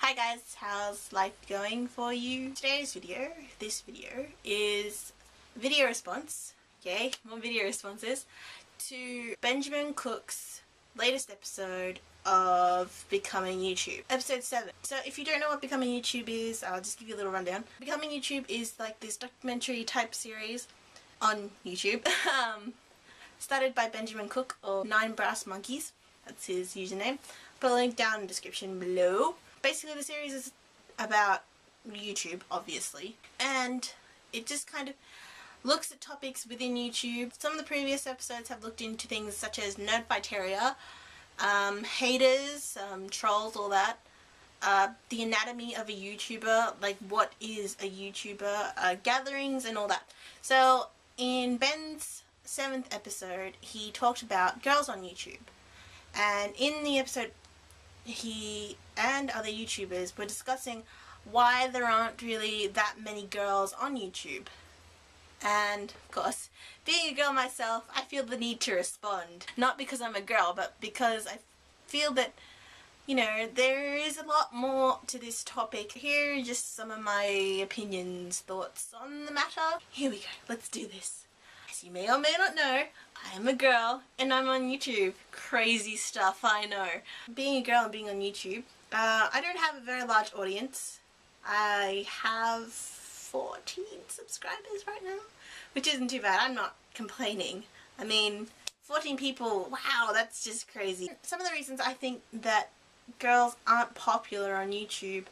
Hi guys, how's life going for you? This video is video response, yay, more video responses, to Benjamin Cook's latest episode of Becoming YouTube, episode 7. So if you don't know what Becoming YouTube is, I'll just give you a little rundown. Becoming YouTube is like this documentary type series on YouTube, started by Benjamin Cook, or 9 Brass Monkeys, that's his username. Put a link down in the description below. Basically the series is about YouTube, obviously, and it just kind of looks at topics within YouTube. Some of the previous episodes have looked into things such as nerdfighteria, haters, trolls, all that, the anatomy of a YouTuber, like what is a YouTuber, gatherings and all that. So in Ben's 7th episode he talked about girls on YouTube, and in the episode he and other YouTubers were discussing why there aren't really that many girls on YouTube. And of course, being a girl myself, I feel the need to respond. Not because I'm a girl, but because I feel that, you know, there is a lot more to this topic. Here are just some of my opinions, thoughts on the matter. Here we go, let's do this. As you may or may not know, I am a girl and I'm on YouTube. Crazy stuff, I know. Being a girl and being on YouTube, I don't have a very large audience. I have 14 subscribers right now, which isn't too bad. I'm not complaining. I mean, 14 people, wow, that's just crazy. Some of the reasons I think that girls aren't popular on YouTube,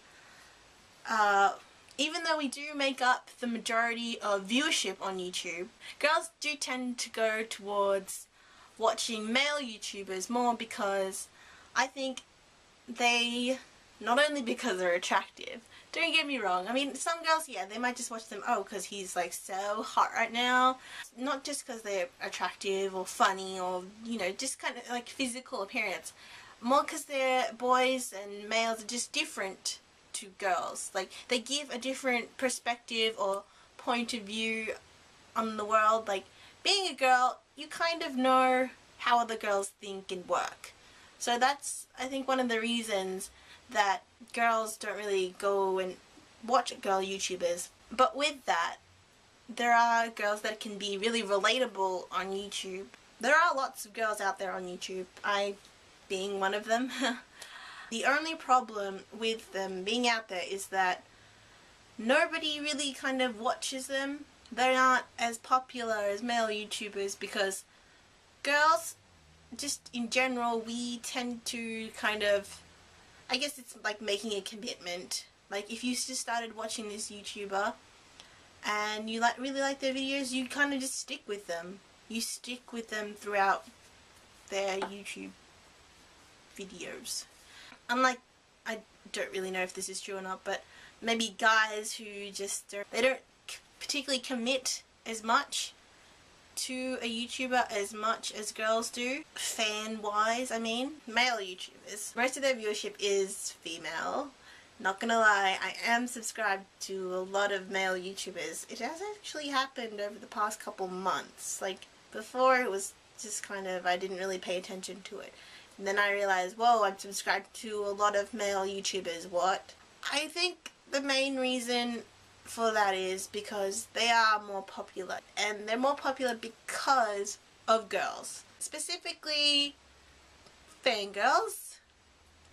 even though we do make up the majority of viewership on YouTube, girls do tend to go towards watching male YouTubers more because I think they, not only because they're attractive, don't get me wrong, I mean some girls, yeah, they might just watch them, oh, because he's like so hot right now, not just because they're attractive or funny or, you know, just kind of like physical appearance, more because they're boys and males are just different to girls. Like, they give a different perspective or point of view on the world. Like, being a girl, you kind of know how other girls think and work. So that's, I think, one of the reasons that girls don't really go and watch girl YouTubers. But with that, there are girls that can be really relatable on YouTube. There are lots of girls out there on YouTube, I being one of them. The only problem with them being out there is that nobody really kind of watches them. They're not as popular as male YouTubers because girls, just in general, we tend to kind of, I guess it's like making a commitment. Like, if you just started watching this YouTuber and you really like their videos, you kind of just stick with them. You stick with them throughout their YouTube videos. Unlike, I don't really know if this is true or not, but maybe guys who just don't particularly commit as much to a YouTuber as much as girls do, fan-wise, I mean. Male YouTubers, most of their viewership is female. Not gonna lie, I am subscribed to a lot of male YouTubers. It has actually happened over the past couple months. Like, before it was just kind of, I didn't really pay attention to it. And then I realized, whoa, I'm subscribed to a lot of male YouTubers, what? I think the main reason for that is because they are more popular. And they're more popular because of girls. Specifically, fangirls.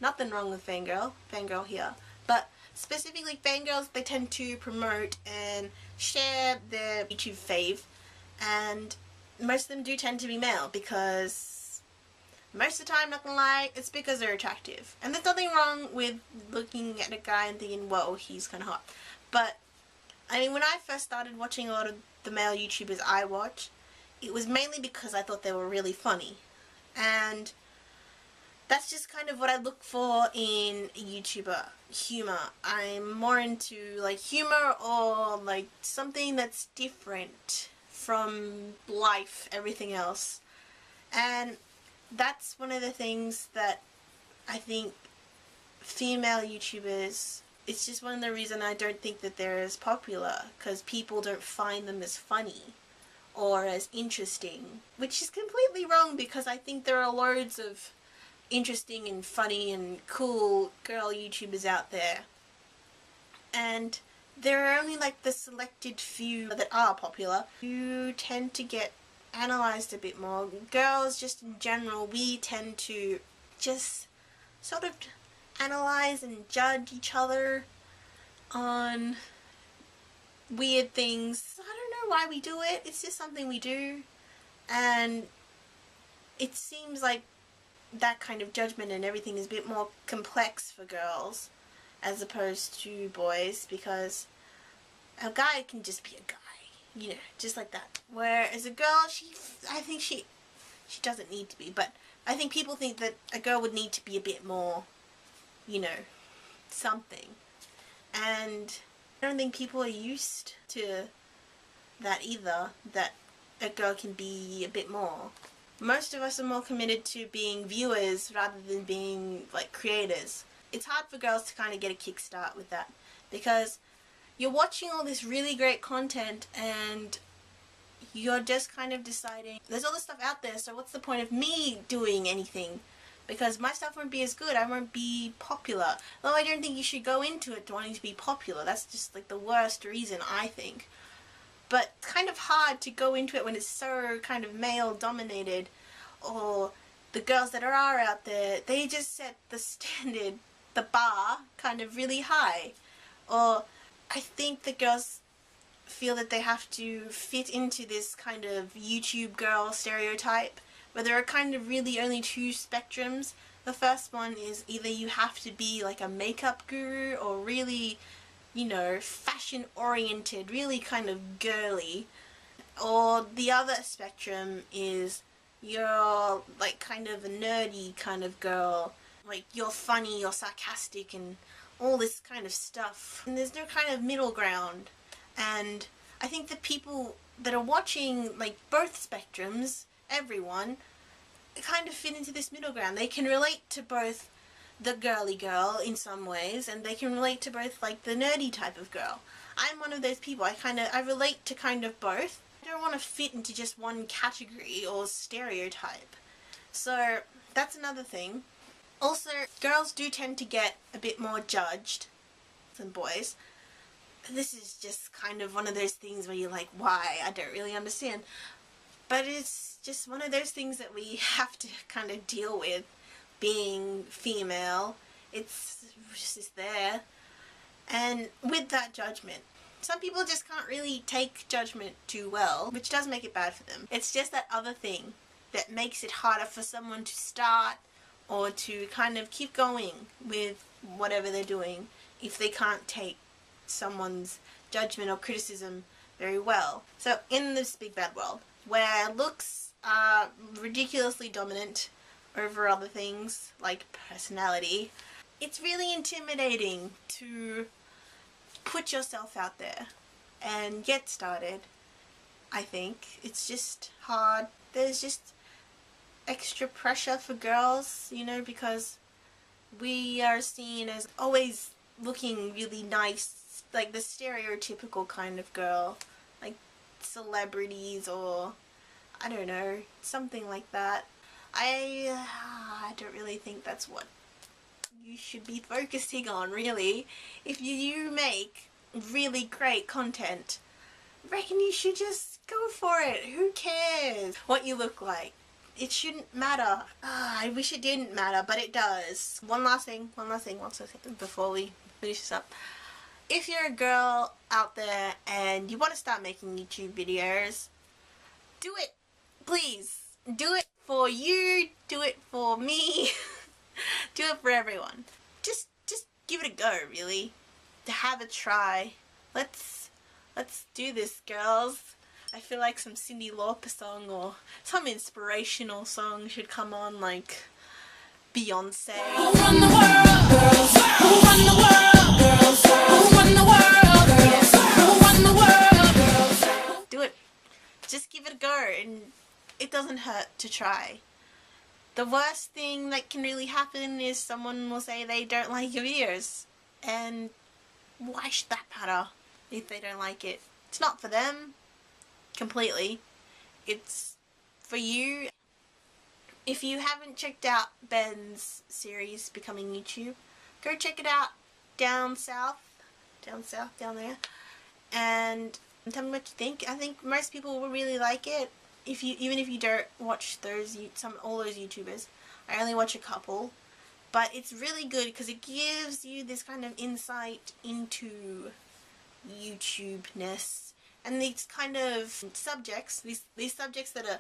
Nothing wrong with fangirl here. But specifically fangirls, they tend to promote and share their YouTube fave. And most of them do tend to be male because most of the time, not gonna lie, it's because they're attractive. And there's nothing wrong with looking at a guy and thinking, whoa, he's kinda hot. But, I mean, when I first started watching a lot of the male YouTubers I watch, it was mainly because I thought they were really funny. And that's just kind of what I look for in a YouTuber. Humor. I'm more into, like, humor or, like, something that's different from life, everything else. And that's one of the things that I think female YouTubers, it's just one of the reasons I don't think that they're as popular, because people don't find them as funny or as interesting, which is completely wrong because I think there are loads of interesting and funny and cool girl YouTubers out there, and there are only like the selected few that are popular who tend to get analysed a bit more. Girls just in general, we tend to just sort of analyse and judge each other on weird things. I don't know why we do it, it's just something we do, and it seems like that kind of judgment and everything is a bit more complex for girls as opposed to boys, because a guy can just be a guy, you know, just like that. Whereas a girl, I think she doesn't need to be, but I think people think that a girl would need to be a bit more, you know, something. And I don't think people are used to that either, that a girl can be a bit more. Most of us are more committed to being viewers rather than being like creators. It's hard for girls to kind of get a kickstart with that, because you're watching all this really great content and you're just kind of deciding, there's all this stuff out there, so what's the point of me doing anything? Because my stuff won't be as good, I won't be popular. Though I don't think you should go into it wanting to be popular. That's just like the worst reason, I think. But it's kind of hard to go into it when it's so kind of male dominated, or the girls that are out there, they just set the standard, the bar, kind of really high. Or I think the girls feel that they have to fit into this kind of YouTube girl stereotype, where there are kind of really only two spectrums. The first one is either you have to be like a makeup guru or really, you know, fashion oriented, really kind of girly, or the other spectrum is you're like kind of a nerdy kind of girl, like you're funny, you're sarcastic and all this kind of stuff, and there's no kind of middle ground. And I think the people that are watching like both spectrums, everyone, kind of fit into this middle ground. They can relate to both the girly girl in some ways, and they can relate to both like the nerdy type of girl. I'm one of those people. I relate to kind of both. I don't want to fit into just one category or stereotype. So that's another thing. Also, girls do tend to get a bit more judged than boys. This is just kind of one of those things where you're like, why? I don't really understand. But it's just one of those things that we have to kind of deal with. Being female, it's just there. And with that judgment, some people just can't really take judgment too well, which does make it bad for them. It's just that other thing that makes it harder for someone to start or to kind of keep going with whatever they're doing if they can't take someone's judgment or criticism very well. So in this big bad world where looks are ridiculously dominant over other things like personality, it's really intimidating to put yourself out there and get started. I think it's just hard. There's just extra pressure for girls, you know, because we are seen as always looking really nice, like the stereotypical kind of girl, like celebrities or I don't know, something like that. I don't really think that's what you should be focusing on, really. If you make really great content, I reckon you should just go for it. Who cares what you look like? It shouldn't matter. I wish it didn't matter, but it does. One last thing before we finish this up. If you're a girl out there and you want to start making YouTube videos, do it. Please. Do it for you. Do it for me. Do it for everyone. Just give it a go, really. To have a try. Let's do this, girls. I feel like some Cyndi Lauper song or some inspirational song should come on, like Beyonce. Who run the world, girls? Who run the world, girls? Who run the world, girls? Who run the world, girls? Do it. Just give it a go, and it doesn't hurt to try. The worst thing that can really happen is someone will say they don't like your videos, and why should that matter if they don't like it? It's not for them completely. It's for you. If you haven't checked out Ben's series, Becoming YouTube, go check it out down south, down there, and tell me what you think. I think most people will really like it. Even if you don't watch all those YouTubers, I only watch a couple, but it's really good because it gives you this kind of insight into YouTube-ness and these kind of subjects, these subjects that are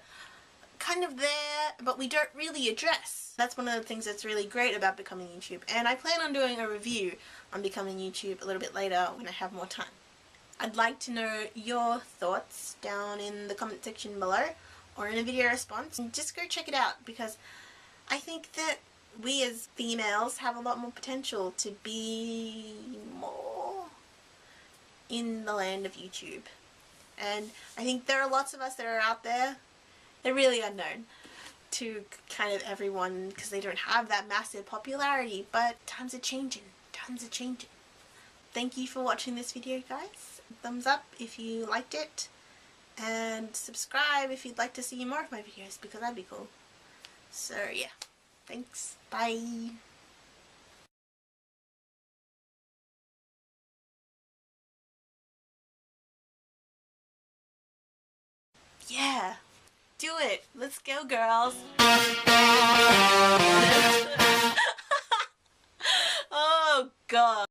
kind of there but we don't really address. That's one of the things that's really great about Becoming YouTube, and I plan on doing a review on Becoming YouTube a little bit later when I have more time. I'd like to know your thoughts down in the comment section below or in a video response, and just go check it out because I think that we as females have a lot more potential to be more in the land of YouTube. And I think there are lots of us that are out there. They're really unknown to kind of everyone because they don't have that massive popularity, but times are changing. Thank you for watching this video, guys. Thumbs up if you liked it, and subscribe if you'd like to see more of my videos because that'd be cool. So yeah, thanks, bye. Yeah, do it. Let's go, girls. Oh God.